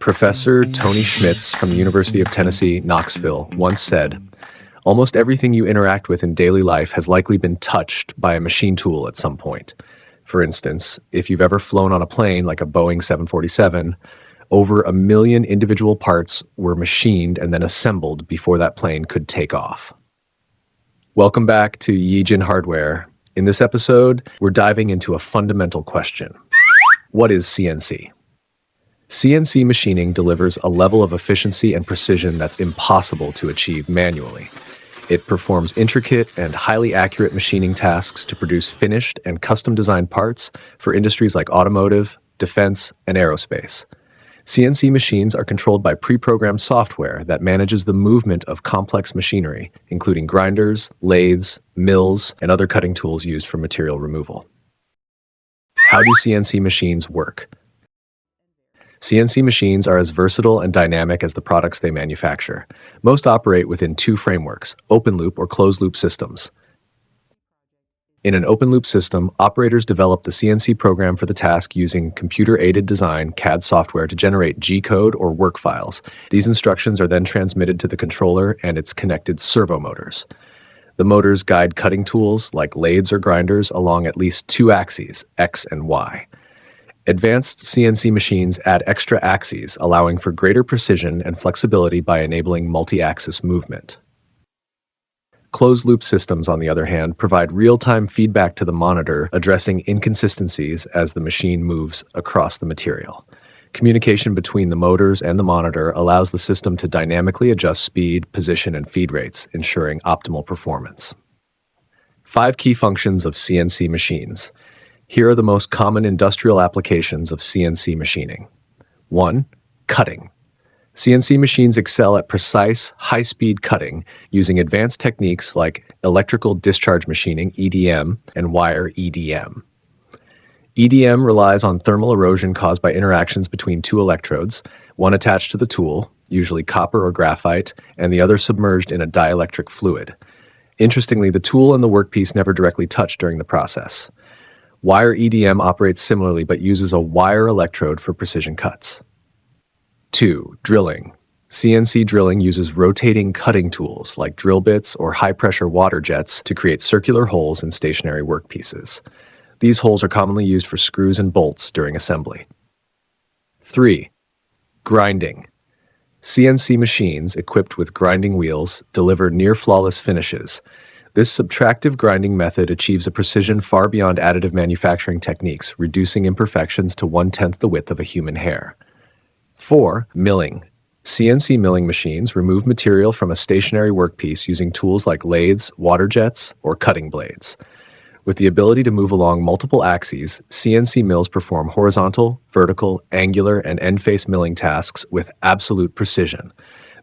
Professor Tony Schmitz from the University of Tennessee, Knoxville, once said, "Almost everything you interact with in daily life has likely been touched by a machine tool at some point. For instance, if you've ever flown on a plane like a Boeing 747, over 1 million individual parts were machined and then assembled before that plane could take off." Welcome back to Yijin Hardware. In this episode, we're diving into a fundamental question. What is CNC? CNC machining delivers a level of efficiency and precision that's impossible to achieve manually. It performs intricate and highly accurate machining tasks to produce finished and custom-designed parts for industries like automotive, defense, and aerospace. CNC machines are controlled by pre-programmed software that manages the movement of complex machinery, including grinders, lathes, mills, and other cutting tools used for material removal. How do CNC machines work? CNC machines are as versatile and dynamic as the products they manufacture. Most operate within two frameworks, open-loop or closed-loop systems. In an open-loop system, operators develop the CNC program for the task using computer-aided design CAD software to generate G-code or work files. These instructions are then transmitted to the controller and its connected servo motors. The motors guide cutting tools like lathes or grinders along at least two axes, X and Y. Advanced CNC machines add extra axes, allowing for greater precision and flexibility by enabling multi-axis movement. Closed-loop systems, on the other hand, provide real-time feedback to the monitor, addressing inconsistencies as the machine moves across the material. Communication between the motors and the monitor allows the system to dynamically adjust speed, position, and feed rates, ensuring optimal performance. 5 key functions of CNC machines. Here are the most common industrial applications of CNC machining. 1. Cutting. CNC machines excel at precise, high-speed cutting using advanced techniques like electrical discharge machining, EDM, and wire EDM. EDM relies on thermal erosion caused by interactions between two electrodes, one attached to the tool, usually copper or graphite, and the other submerged in a dielectric fluid. Interestingly, the tool and the workpiece never directly touch during the process. Wire EDM operates similarly but uses a wire electrode for precision cuts. 2. Drilling. CNC drilling uses rotating cutting tools like drill bits or high-pressure water jets to create circular holes in stationary workpieces. These holes are commonly used for screws and bolts during assembly. 3. Grinding. CNC machines equipped with grinding wheels deliver near-flawless finishes. This subtractive grinding method achieves a precision far beyond additive manufacturing techniques, reducing imperfections to 1/10 the width of a human hair. 4. Milling. CNC milling machines remove material from a stationary workpiece using tools like lathes, water jets, or cutting blades. With the ability to move along multiple axes, CNC mills perform horizontal, vertical, angular, and end-face milling tasks with absolute precision.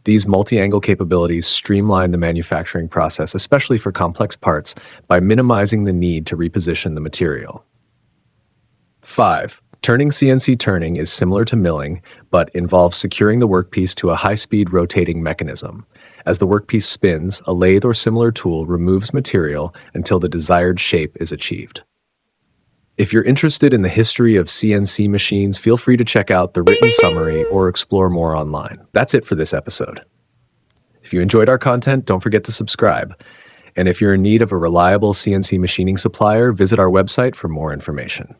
These multi-angle capabilities streamline the manufacturing process, especially for complex parts, by minimizing the need to reposition the material. 5. Turning. CNC turning is similar to milling, but involves securing the workpiece to a high-speed rotating mechanism. As the workpiece spins, a lathe or similar tool removes material until the desired shape is achieved. If you're interested in the history of CNC machines, feel free to check out the written summary or explore more online. That's it for this episode. If you enjoyed our content, don't forget to subscribe. And if you're in need of a reliable CNC machining supplier, visit our website for more information.